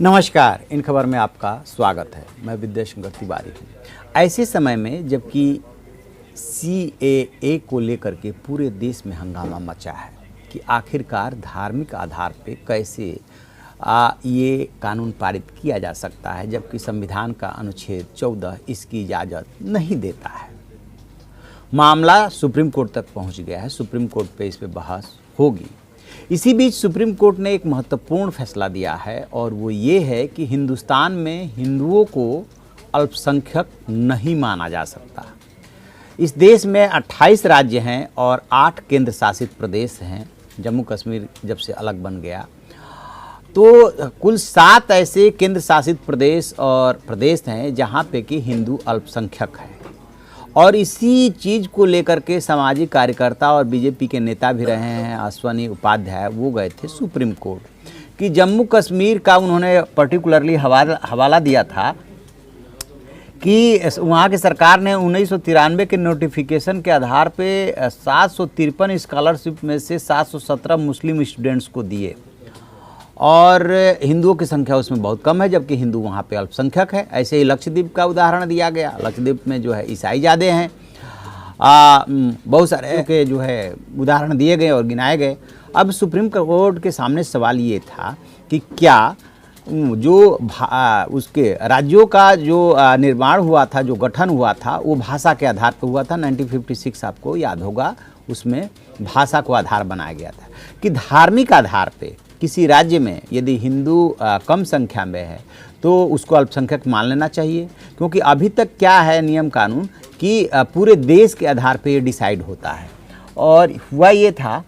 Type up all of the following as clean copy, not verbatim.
नमस्कार, इन खबर में आपका स्वागत है। मैं विद्याशंकर तिवारी हूँ। ऐसे समय में जबकि CAA को लेकर के पूरे देश में हंगामा मचा है कि आखिरकार धार्मिक आधार पे कैसे ये कानून पारित किया जा सकता है, जबकि संविधान का अनुच्छेद 14 इसकी इजाज़त नहीं देता है। मामला सुप्रीम कोर्ट तक पहुंच गया है। सुप्रीम कोर्ट पे इस पे बहस होगी। इसी बीच सुप्रीम कोर्ट ने एक महत्वपूर्ण फैसला दिया है और वो ये है कि हिंदुस्तान में हिंदुओं को अल्पसंख्यक नहीं माना जा सकता। इस देश में 28 राज्य हैं और 8 केंद्र शासित प्रदेश हैं। जम्मू कश्मीर जब से अलग बन गया तो कुल 7 ऐसे केंद्र शासित प्रदेश और प्रदेश हैं जहाँ पे कि हिंदू अल्पसंख्यक है। और इसी चीज़ को लेकर के सामाजिक कार्यकर्ता और बीजेपी के नेता भी रहे हैं, अश्वनी उपाध्याय, वो गए थे सुप्रीम कोर्ट कि जम्मू कश्मीर का उन्होंने पर्टिकुलरली हवाला दिया था कि वहाँ की सरकार ने 1993 के नोटिफिकेशन के आधार पे 753 स्कॉलरशिप में से 717 मुस्लिम स्टूडेंट्स को दिए और हिंदुओं की संख्या उसमें बहुत कम है, जबकि हिंदू वहाँ पे अल्पसंख्यक है। ऐसे ही लक्षद्वीप का उदाहरण दिया गया। लक्षद्वीप में जो है ईसाई ज़्यादा हैं। बहुत सारे के जो है उदाहरण दिए गए और गिनाए गए। अब सुप्रीम कोर्ट के सामने सवाल ये था कि क्या जो उसके राज्यों का जो निर्माण हुआ था, जो गठन हुआ था, वो भाषा के आधार पर हुआ था। 1956 आपको याद होगा, उसमें भाषा को आधार बनाया गया था कि धार्मिक आधार पे किसी राज्य में यदि हिंदू कम संख्या में है तो उसको अल्पसंख्यक मान लेना चाहिए, क्योंकि अभी तक क्या है नियम कानून कि पूरे देश के आधार पे ये डिसाइड होता है। और हुआ ये था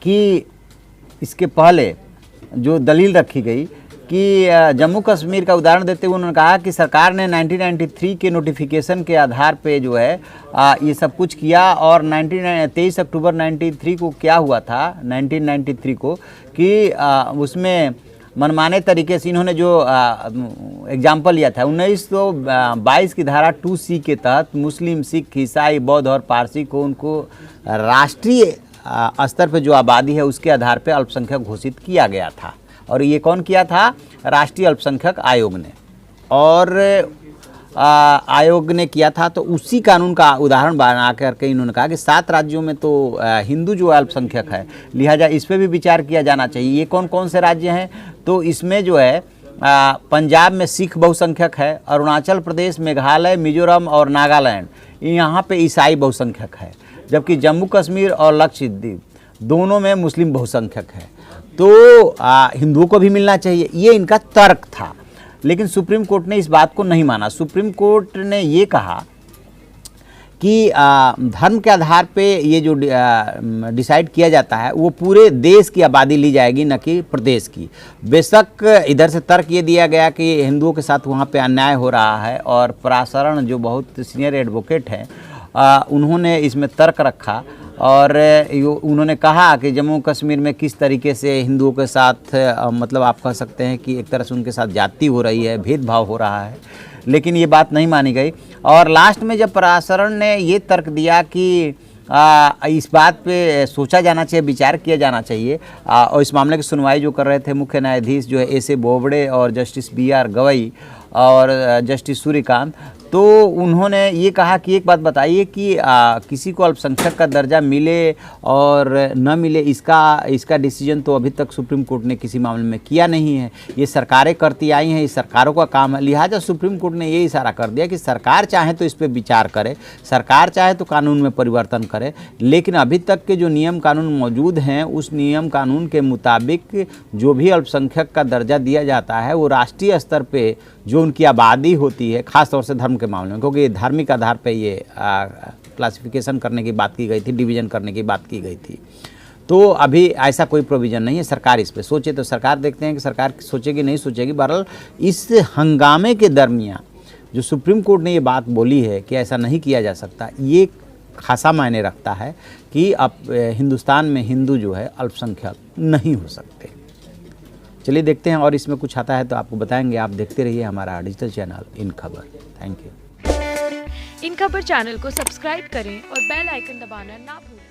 कि इसके पहले जो दलील रखी गई कि जम्मू कश्मीर का उदाहरण देते हुए उन्होंने कहा कि सरकार ने 1993 के नोटिफिकेशन के आधार पे जो है ये सब कुछ किया और 23 अक्टूबर 93 को क्या हुआ था 1993 को कि उसमें मनमाने तरीके से इन्होंने जो एग्जाम्पल लिया था 1922 की धारा 2C के तहत मुस्लिम, सिख, ईसाई, बौद्ध और पारसी को उनको राष्ट्रीय स्तर पर जो आबादी है उसके आधार पर अल्पसंख्यक घोषित किया गया था। और ये कौन किया था? राष्ट्रीय अल्पसंख्यक आयोग ने। और आयोग ने किया था तो उसी कानून का उदाहरण बना करके इन्होंने कहा कि 7 राज्यों में तो हिंदू जो अल्पसंख्यक है, लिहाजा इस पर भी विचार किया जाना चाहिए। ये कौन कौन से राज्य हैं? तो इसमें जो है पंजाब में सिख बहुसंख्यक है, अरुणाचल प्रदेश, मेघालय, मिजोरम और नागालैंड यहाँ पे ईसाई बहुसंख्यक है, जबकि जम्मू कश्मीर और लक्षद्वीप दोनों में मुस्लिम बहुसंख्यक है। तो हिंदुओं को भी मिलना चाहिए, ये इनका तर्क था। लेकिन सुप्रीम कोर्ट ने इस बात को नहीं माना। सुप्रीम कोर्ट ने ये कहा कि धर्म के आधार पे ये जो डिसाइड किया जाता है वो पूरे देश की आबादी ली जाएगी, न कि प्रदेश की। बेशक इधर से तर्क ये दिया गया कि हिंदुओं के साथ वहाँ पे अन्याय हो रहा है और पराशरण जो बहुत सीनियर एडवोकेट हैं उन्होंने इसमें तर्क रखा और उन्होंने कहा कि जम्मू कश्मीर में किस तरीके से हिंदुओं के साथ मतलब आप कह सकते हैं कि एक तरह से उनके साथ जाति हो रही है, भेदभाव हो रहा है। लेकिन ये बात नहीं मानी गई और लास्ट में जब पराशरण ने ये तर्क दिया कि इस बात पे सोचा जाना चाहिए, विचार किया जाना चाहिए और इस मामले की सुनवाई जो कर रहे थे मुख्य न्यायाधीश जो है एस ए बोबड़े और जस्टिस BR गवई और जस्टिस सूर्यकांत, तो उन्होंने ये कहा कि एक बात बताइए कि किसी को अल्पसंख्यक का दर्जा मिले और न मिले, इसका डिसीजन तो अभी तक सुप्रीम कोर्ट ने किसी मामले में किया नहीं है। ये सरकारें करती आई हैं, ये सरकारों का काम है। लिहाजा सुप्रीम कोर्ट ने ये इशारा कर दिया कि सरकार चाहे तो इस पर विचार करे, सरकार चाहे तो कानून में परिवर्तन करे, लेकिन अभी तक के जो नियम कानून मौजूद हैं उस नियम कानून के मुताबिक जो भी अल्पसंख्यक का दर्जा दिया जाता है वो राष्ट्रीय स्तर पर जो उनकी आबादी होती है, खासतौर से धर्म के मामले में, क्योंकि धार्मिक आधार पे ये क्लासिफिकेशन करने की बात की गई थी, डिवीज़न करने की बात की गई थी। तो अभी ऐसा कोई प्रोविज़न नहीं है। सरकार इस पे सोचे तो सरकार, देखते हैं कि सरकार सोचेगी नहीं सोचेगी। बहरहाल इस हंगामे के दरमियान जो सुप्रीम कोर्ट ने ये बात बोली है कि ऐसा नहीं किया जा सकता, ये खासा मायने रखता है कि अब हिंदुस्तान में हिंदू जो है अल्पसंख्यक नहीं हो सकते। चलिए देखते हैं और इसमें कुछ आता है तो आपको बताएंगे। आप देखते रहिए हमारा डिजिटल चैनल इन खबर। Thank you. इन खबर चैनल को सब्सक्राइब करें और बेल आइकन दबाना ना भूलें।